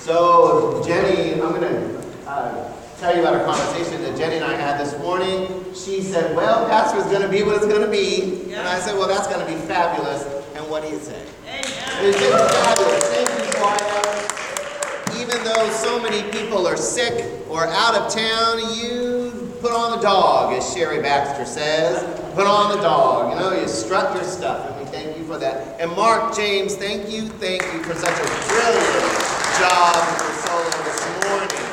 So, Jenny, I'm going to tell you about a conversation that Jenny and I had this morning. She said, well, Pastor's going to be what it's going to be. Yeah. And I said, well, that's going to be fabulous. And what do you say? It's been fabulous. Thank you, choir. Even though so many people are sick or out of town, you put on the dog, as Sherry Baxter says. Put on the dog. You know, you strut your stuff. And we thank you for that. And Mark James, thank you for such a brilliant job for solo this morning.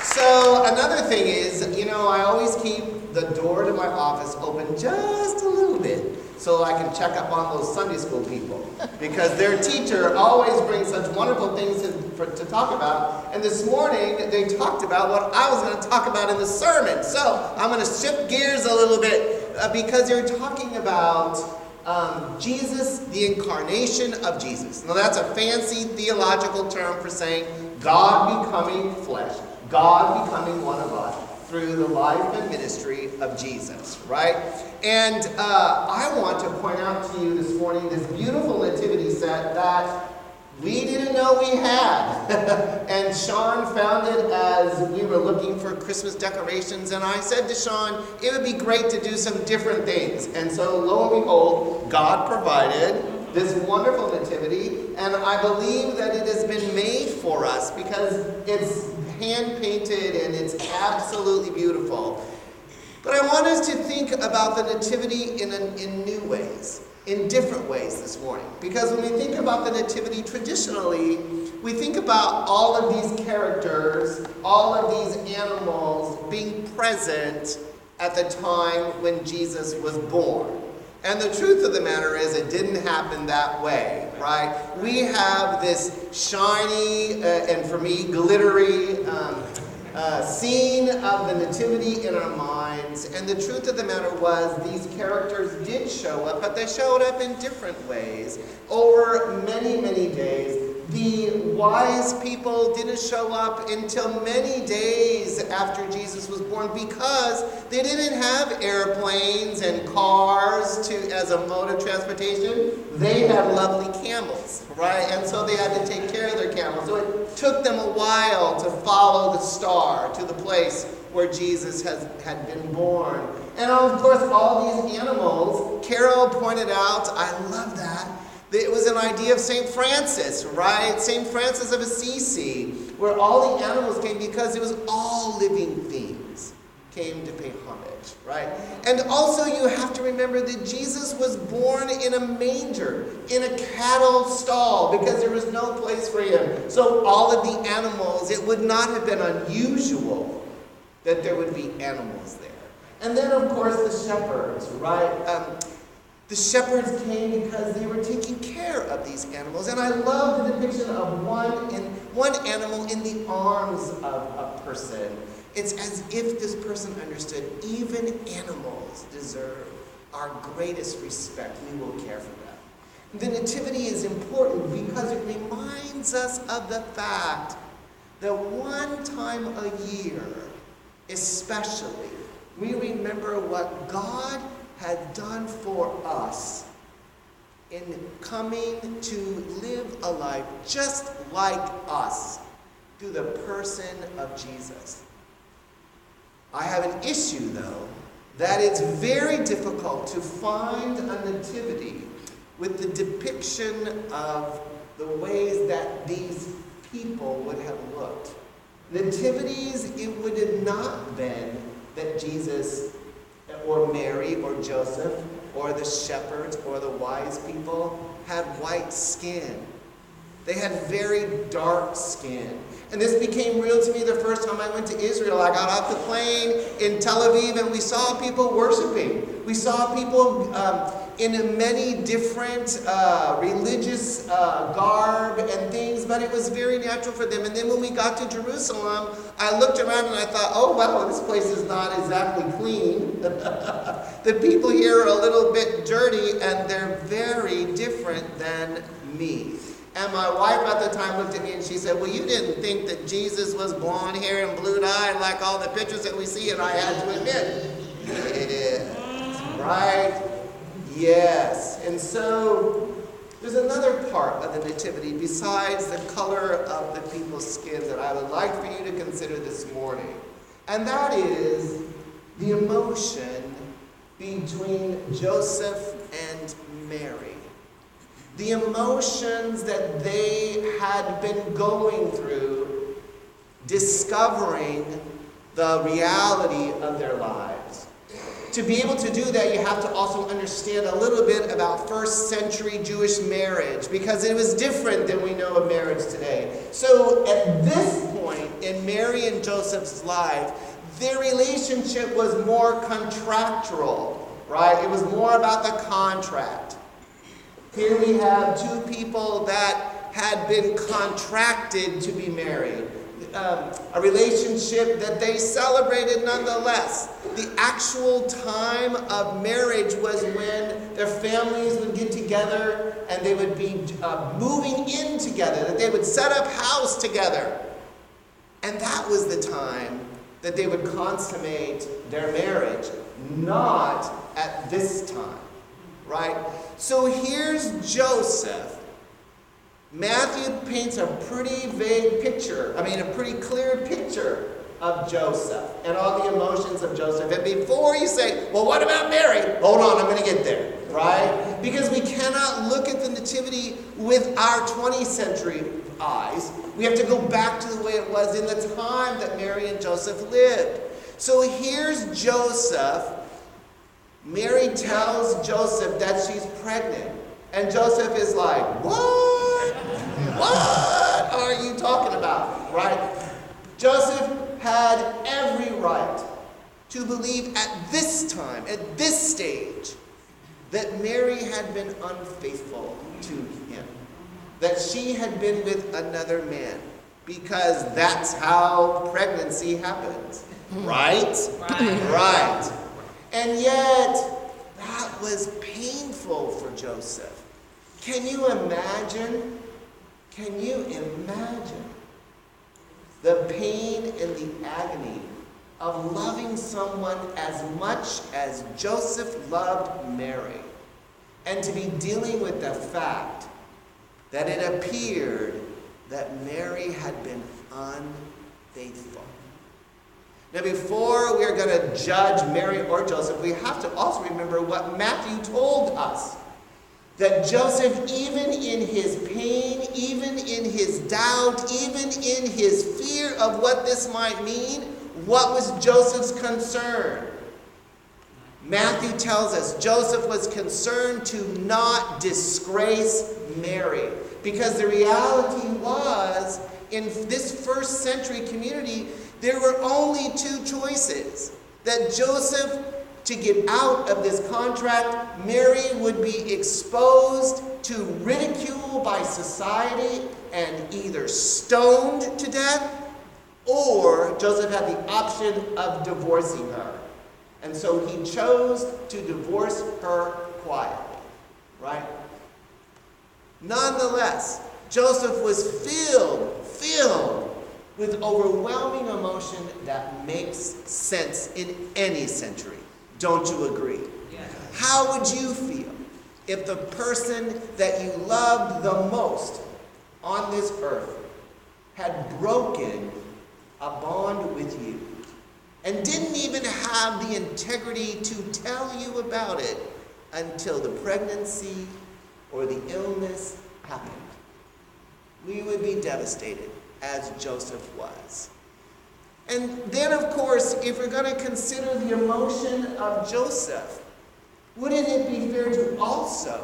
So another thing is, you know, I always keep the door to my office open just a little bit so I can check up on those Sunday school people, because their teacher always brings such wonderful things to talk about. And this morning they talked about what I was going to talk about in the sermon. So I'm going to shift gears a little bit because they're talking about Jesus, the incarnation of Jesus. Now that's a fancy theological term for saying God becoming flesh, God becoming one of us through the life and ministry of Jesus, right? And I want to point out to you this morning this beautiful nativity set that we didn't know we had. And Sean found it as we were looking for Christmas decorations. And I said to Sean, it would be great to do some different things. And so lo and behold, God provided this wonderful nativity. And I believe that it has been made for us because it's hand-painted and it's absolutely beautiful. But I want us to think about the nativity in new ways, in different ways this morning. Because when we think about the nativity traditionally, we think about all of these characters, all of these animals being present at the time when Jesus was born. And the truth of the matter is it didn't happen that way, right? We have this shiny and for me glittery scene of the nativity in our minds. And the truth of the matter was these characters did show up, but they showed up in different ways over many, many days. The wise people didn't show up until many days after Jesus was born because they didn't have airplanes and cars as a mode of transportation. They had lovely camels, right? And so they had to take care of their camels. So it took them a while to follow the star to the place where Jesus had been born. And of course, all these animals, Carol pointed out, I love that, it was an idea of St. Francis, right? St. Francis of Assisi, where all the animals came because it was all living things came to pay homage, right? And also you have to remember that Jesus was born in a manger, in a cattle stall, because there was no place for him. So all of the animals, it would not have been unusual that there would be animals there. And then, of course, the shepherds, right? The shepherds came because they were taking care of these animals. And I love the depiction of one animal in the arms of a person. It's as if this person understood even animals deserve our greatest respect. We will care for them. The nativity is important because it reminds us of the fact that one time a year, especially, we remember what God had done for us in coming to live a life just like us through the person of Jesus. I have an issue, though, that it's very difficult to find a nativity with the depiction of the ways that these people would have looked. Nativities, it would have not been that Jesus or Mary or Joseph or the shepherds or the wise people had white skin. They had very dark skin. And this became real to me the first time I went to Israel. I got off the plane in Tel Aviv and we saw people worshiping. We saw people in many different religious garb and things, but it was very natural for them. And then when we got to Jerusalem, I looked around and I thought, oh wow, this place is not exactly clean. The people here are a little bit dirty, and they're very different than me. And my wife at the time looked at me and she said, well, you didn't think that Jesus was blonde hair and blue-eyed like all the pictures that we see? And I had to admit, yes, right? Yes. And so there's another part of the nativity besides the color of the people's skin that I would like for you to consider this morning. And that is the emotion between Joseph and Mary. The emotions that they had been going through, discovering the reality of their lives. To be able to do that, you have to also understand a little bit about first century Jewish marriage, because it was different than we know of marriage today. So at this point in Mary and Joseph's life, their relationship was more contractual, right? It was more about the contract. Here we have two people that had been contracted to be married. A relationship that they celebrated nonetheless. The actual time of marriage was when their families would get together and they would be moving in together, that they would set up house together. And that was the time that they would consummate their marriage, not at this time, right? So here's Joseph. Matthew paints a pretty vague picture, a pretty clear picture of Joseph and all the emotions of Joseph. And before you say, well, what about Mary? Hold on, I'm going to get there, right? Because we cannot look at the nativity with our 20th century eyes. We have to go back to the way it was in the time that Mary and Joseph lived. So here's Joseph. Mary tells Joseph that she's pregnant. And Joseph is like, what? What are you talking about? Right? Joseph had every right to believe at this time, at this stage, that Mary had been unfaithful to him. That she had been with another man. Because that's how pregnancy happens. Right? Right. And yet, that was painful for Joseph. Can you imagine? Can you imagine the pain and the agony of loving someone as much as Joseph loved Mary, and to be dealing with the fact that it appeared that Mary had been unfaithful? Now, before we're going to judge Mary or Joseph, we have to also remember what Matthew told us. That Joseph, even in his pain, even in his doubt, even in his fear of what this might mean, what was Joseph's concern? Matthew tells us Joseph was concerned to not disgrace Mary. Because the reality was, in this first century community, there were only two choices. That Joseph, to get out of this contract, Mary would be exposed to ridicule by society and either stoned to death, or Joseph had the option of divorcing her. And so he chose to divorce her quietly, right? Nonetheless, Joseph was filled with overwhelming emotion that makes sense in any century. Don't you agree? Yes. How would you feel if the person that you loved the most on this earth had broken a bond with you and didn't even have the integrity to tell you about it until the pregnancy or the illness happened? We would be devastated, as Joseph was. And then, of course, if we're going to consider the emotion of Joseph, wouldn't it be fair to also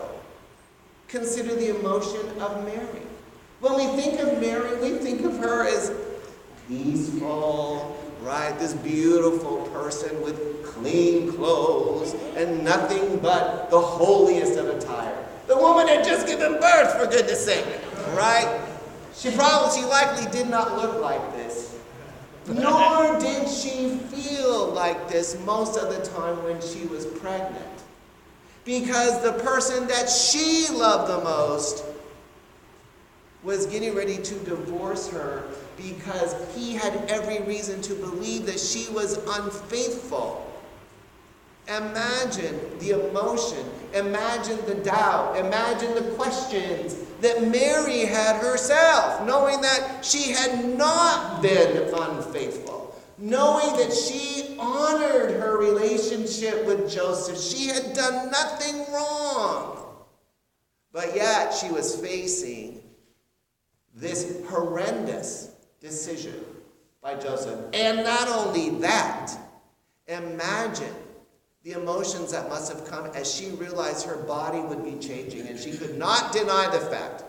consider the emotion of Mary? When we think of Mary, we think of her as peaceful, right? This beautiful person with clean clothes and nothing but the holiest of attire. The woman had just given birth, for goodness sake, right? She likely did not look like this. Nor did she feel like this most of the time when she was pregnant. Because the person that she loved the most was getting ready to divorce her because he had every reason to believe that she was unfaithful. Imagine the emotion, imagine the doubt, imagine the questions that Mary had herself, knowing that she had not been unfaithful, knowing that she honored her relationship with Joseph. She had done nothing wrong. But yet she was facing this horrendous decision by Joseph. And not only that, imagine the emotions that must have come as she realized her body would be changing, and she could not deny the fact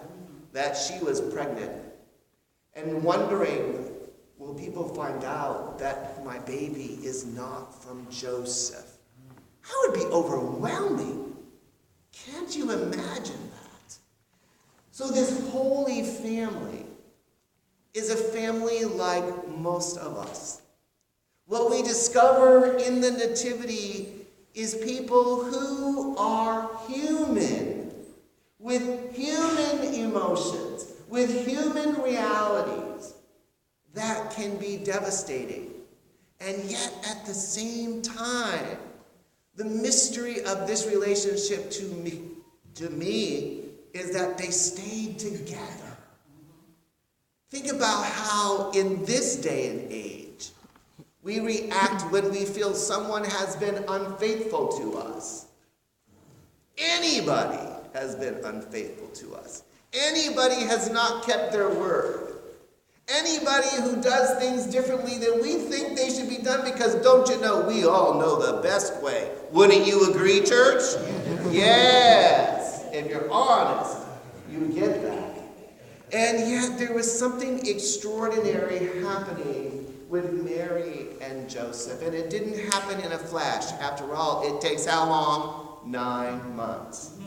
that she was pregnant, and wondering, will people find out that my baby is not from Joseph? That would be overwhelming. Can't you imagine that? So this holy family is a family like most of us. What we discover in the Nativity is people who are human, with human emotions, with human realities that can be devastating. And yet, at the same time, the mystery of this relationship to me is that they stayed together. Think about how in this day and age, we react when we feel someone has been unfaithful to us. Anybody has been unfaithful to us. Anybody has not kept their word. Anybody who does things differently than we think they should be done, because don't you know, we all know the best way. Wouldn't you agree, church? Yes. If you're honest, you get that. And yet there was something extraordinary happening with Mary and Joseph. And it didn't happen in a flash. After all, it takes how long? 9 months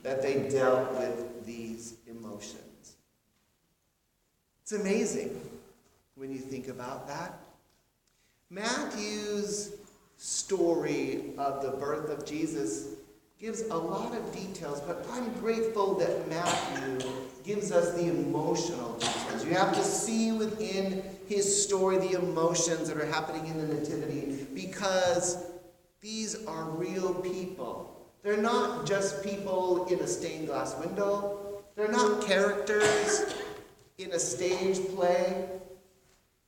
that they dealt with these emotions. It's amazing when you think about that. Matthew's story of the birth of Jesus gives a lot of details, but I'm grateful that Matthew gives us the emotional details. You have to see within his story the emotions that are happening in the Nativity, because these are real people. They're not just people in a stained glass window. They're not characters in a stage play.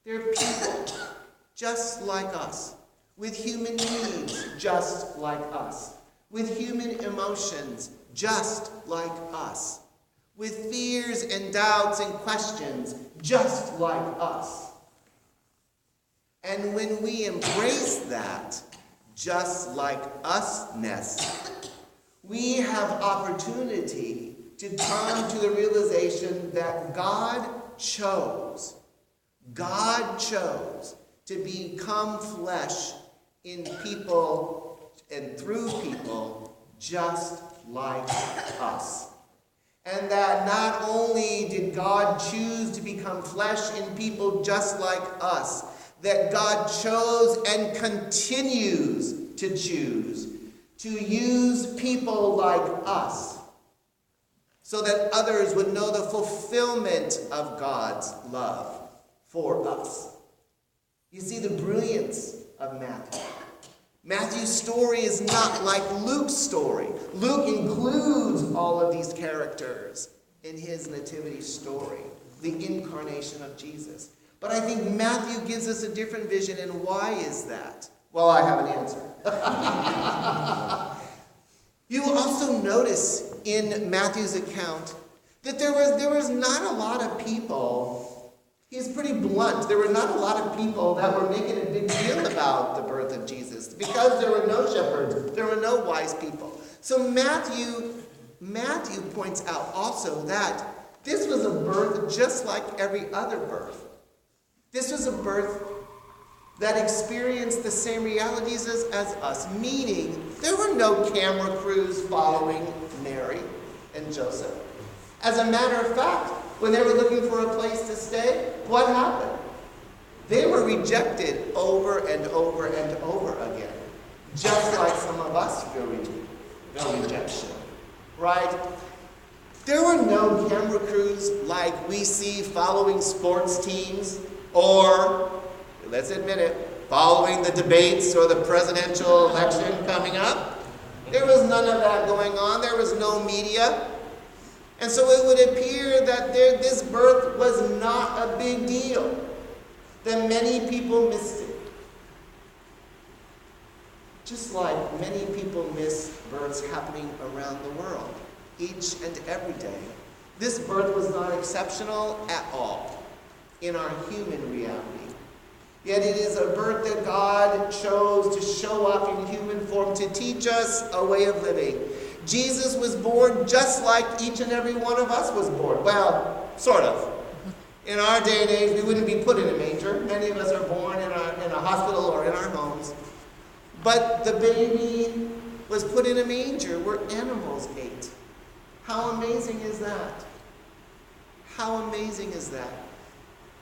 They're people just like us, with human needs just like us, with human emotions just like us, with fears and doubts and questions just like us. And when we embrace that just like us-ness, we have opportunity to come to the realization that God chose to become flesh in people and through people just like us. And that not only did God choose to become flesh in people just like us, that God chose and continues to choose to use people like us so that others would know the fulfillment of God's love for us. You see the brilliance of Matthew. Matthew's story is not like Luke's story. Luke includes all of these characters in his nativity story, the incarnation of Jesus. But I think Matthew gives us a different vision, and why is that? Well, I have an answer. You will also notice in Matthew's account that there was not a lot of people. He's pretty blunt. There were not a lot of people that were making a big deal about the birth of Jesus, because there were no shepherds, there were no wise people. So Matthew points out also that this was a birth just like every other birth. This was a birth that experienced the same realities as us, meaning there were no camera crews following Mary and Joseph. As a matter of fact, when they were looking for a place to stay, what happened? They were rejected over and over and over again, just like some of us feel rejection, right? There were no camera crews like we see following sports teams or, let's admit it, following the debates or the presidential election coming up. There was none of that going on. There was no media. And so it would appear that this birth was not a big deal, that many people missed it. Just like many people miss births happening around the world, each and every day. This birth was not exceptional at all in our human reality. Yet it is a birth that God chose to show up in human form to teach us a way of living. Jesus was born just like each and every one of us was born. Well, sort of. In our day and age, we wouldn't be put in a manger. Many of us are born in a hospital or in our homes. But the baby was put in a manger where animals ate. How amazing is that? How amazing is that?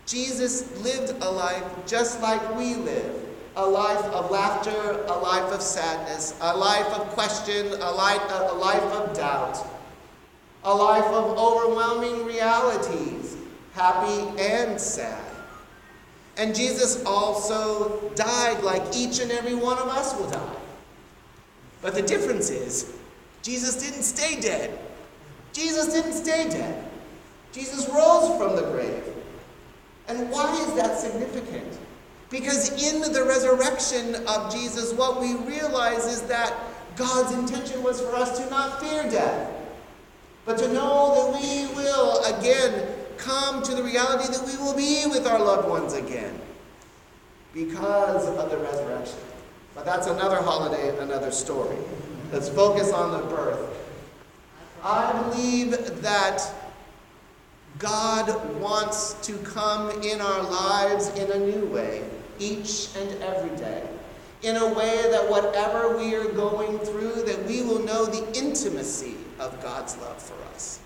Jesus lived a life just like we live. A life of laughter, a life of sadness, a life of question, a life of doubt, a life of overwhelming realities, happy and sad. And Jesus also died like each and every one of us will die. But the difference is, Jesus didn't stay dead. Jesus didn't stay dead. Jesus rose from the grave. And why is that significant? Because in the resurrection of Jesus, what we realize is that God's intention was for us to not fear death, but to know that we will again come to the reality that we will be with our loved ones again because of the resurrection. But that's another holiday, another story. Let's focus on the birth. I believe that God wants to come in our lives in a new way, each and every day. In a way that whatever we are going through, that we will know the intimacy of God's love for us.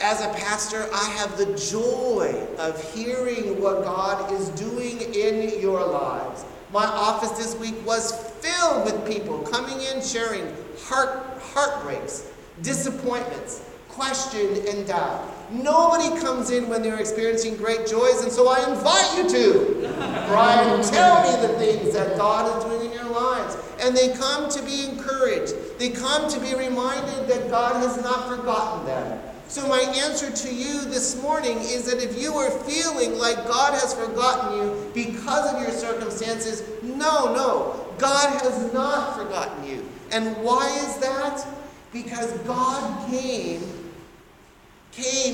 As a pastor, I have the joy of hearing what God is doing in your lives. My office this week was filled with people coming in sharing heartbreaks, disappointments, question, and doubt. Nobody comes in when they're experiencing great joys, and so I invite you to. Brian, tell me the things that God is doing in your lives. And they come to be encouraged. They come to be reminded that God has not forgotten them. So my answer to you this morning is that if you are feeling like God has forgotten you because of your circumstances, no, God has not forgotten you. And why is that? Because God came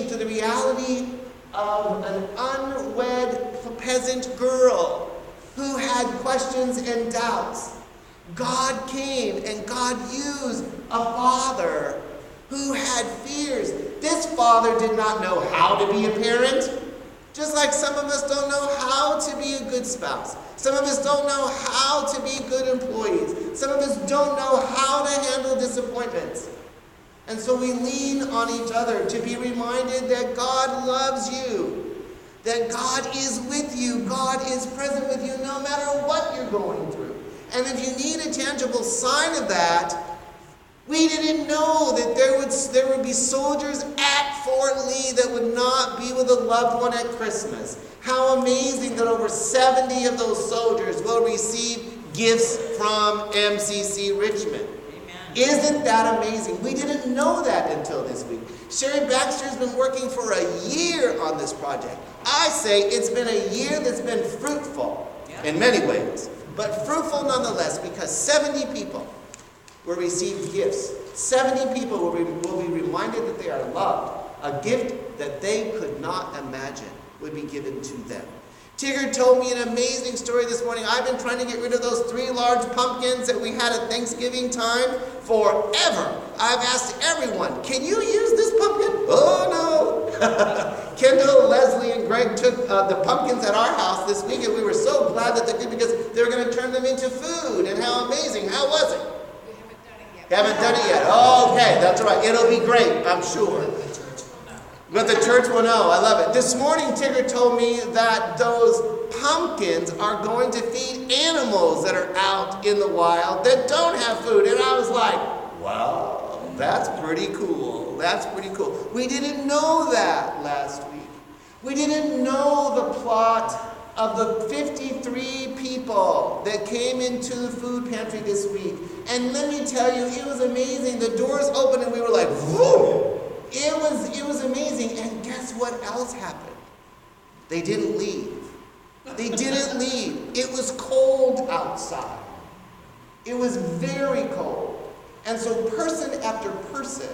to the reality of an unwed peasant girl who had questions and doubts. God came and God used a father who had fears. This father did not know how to be a parent, just like some of us don't know how to be a good spouse. Some of us don't know how to be good employees. Some of us don't know how to handle disappointments. And so we lean on each other to be reminded that God loves you, that God is with you, God is present with you no matter what you're going through. And if you need a tangible sign of that, we didn't know that there would be soldiers at Fort Lee that would not be with a loved one at Christmas. How amazing that over 70 of those soldiers will receive gifts from MCC Richmond. Isn't that amazing? We didn't know that until this week. Sherry Baxter's been working for a year on this project. I say it's been a year that's been fruitful in many ways, but fruitful nonetheless because 70 people will receive gifts. 70 people will be reminded that they are loved. A gift that they could not imagine would be given to them. Tigger told me an amazing story this morning. I've been trying to get rid of those 3 large pumpkins that we had at Thanksgiving time forever. I've asked everyone, can you use this pumpkin? Oh, no. Kendall, Leslie, and Greg took the pumpkins at our house this week, and we were so glad that they did because they were going to turn them into food. And how amazing. How was it? We haven't done it yet. Oh, okay, that's right. It'll be great, I'm sure. But the church will know. I love it. This morning, Tigger told me that those pumpkins are going to feed animals that are out in the wild that don't have food. And I was like, wow, that's pretty cool. That's pretty cool. We didn't know that last week. We didn't know the plot of the 53 people that came into the food pantry this week. And let me tell you, it was amazing. The doors opened and we were like, whoa! It was amazing. And guess what else happened? They didn't leave. They didn't leave. It was cold outside. It was very cold. And so person after person,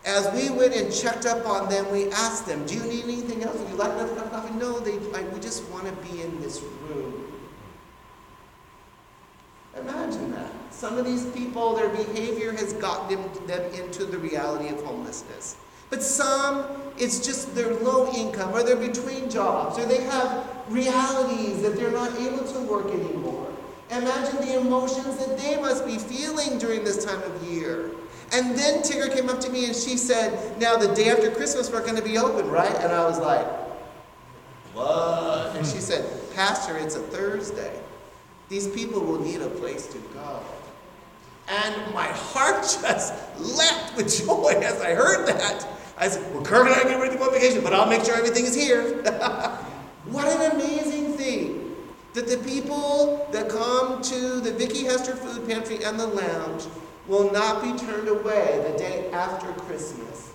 as we went and checked up on them, we asked them, do you need anything else? Would you like another cup of coffee? No, we just want to be in this room. Imagine that. Some of these people, their behavior has gotten them into the reality of homelessness. But some, it's just they're low income, or they're between jobs, or they have realities that they're not able to work anymore. Imagine the emotions that they must be feeling during this time of year. And then Tigger came up to me and she said, now the day after Christmas we're going to be open, right? And I was like, what? And she said, Pastor, it's a Thursday. These people will need a place to go. And my heart just leapt with joy as I heard that. I said, well, Kirk and I get ready to go on vacation, but I'll make sure everything is here. What an amazing thing that the people that come to the Vicky Hester Food Pantry and the Lounge will not be turned away the day after Christmas.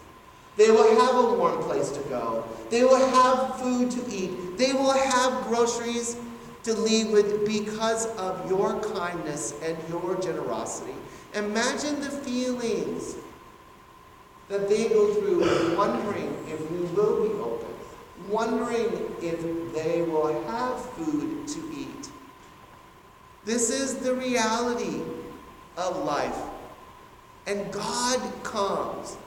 They will have a warm place to go. They will have food to eat. They will have groceries to leave with because of your kindness and your generosity. Imagine the feelings that they go through wondering if we will be open, wondering if they will have food to eat. This is the reality of life. And God comes.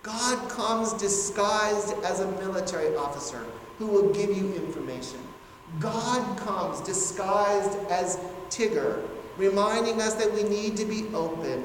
God comes disguised as a military officer who will give you information. God comes disguised as Tigger, reminding us that we need to be open.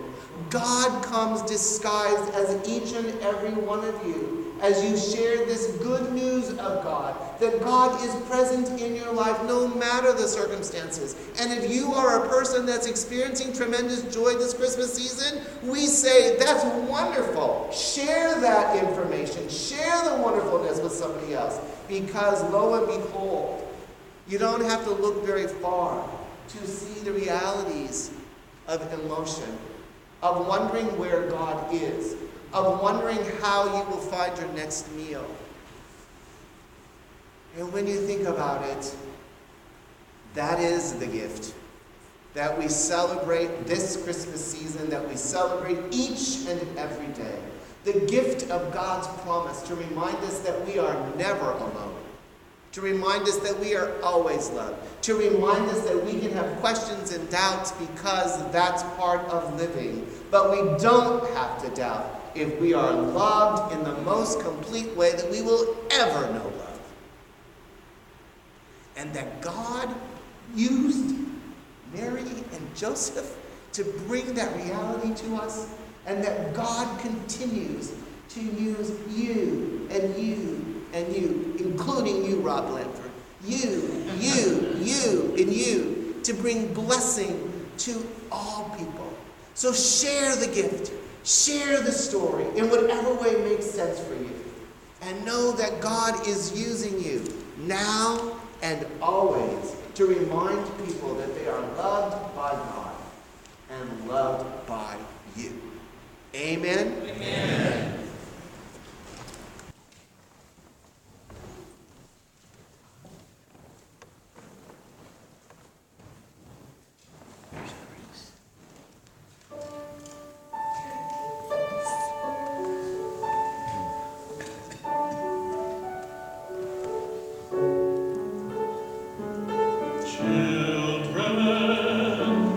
God comes disguised as each and every one of you as you share this good news of God, that God is present in your life no matter the circumstances. And if you are a person that's experiencing tremendous joy this Christmas season, we say, that's wonderful. Share that information. Share the wonderfulness with somebody else. Because lo and behold, you don't have to look very far to see the realities of emotion, of wondering where God is, of wondering how you will find your next meal. And when you think about it, that is the gift that we celebrate this Christmas season, that we celebrate each and every day. The gift of God's promise to remind us that we are never alone. To remind us that we are always loved. To remind us that we can have questions and doubts because that's part of living. But we don't have to doubt if we are loved in the most complete way that we will ever know love. And that God used Mary and Joseph to bring that reality to us. And that God continues to use you and you and you, including you, Rob Blanford. You, and you, to bring blessing to all people. So share the gift. Share the story in whatever way makes sense for you. And know that God is using you now and always to remind people that they are loved by God and loved by you. Amen? Amen.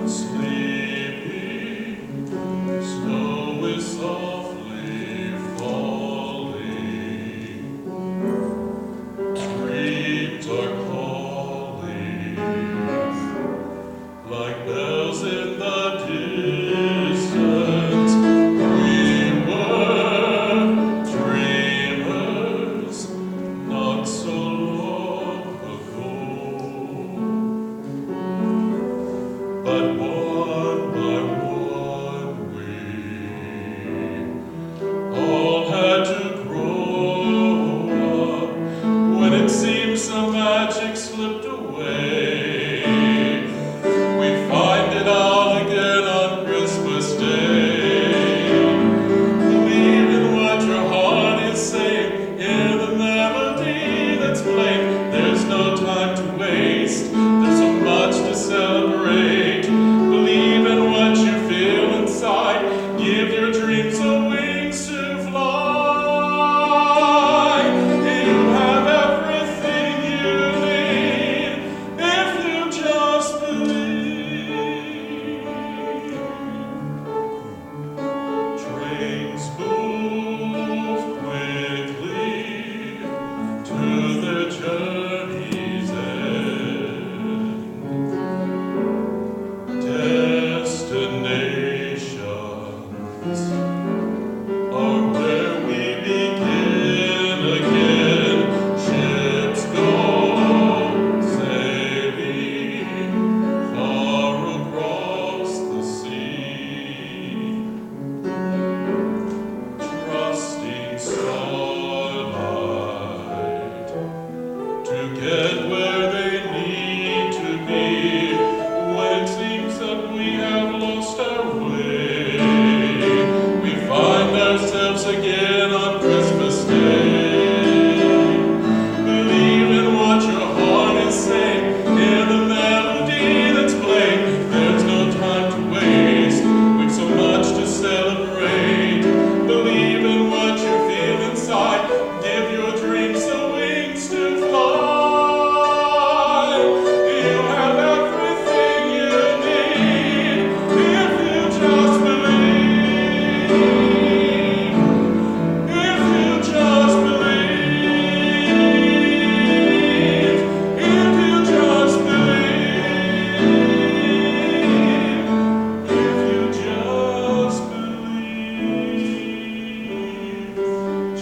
Sleeping, snow is softly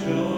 joy.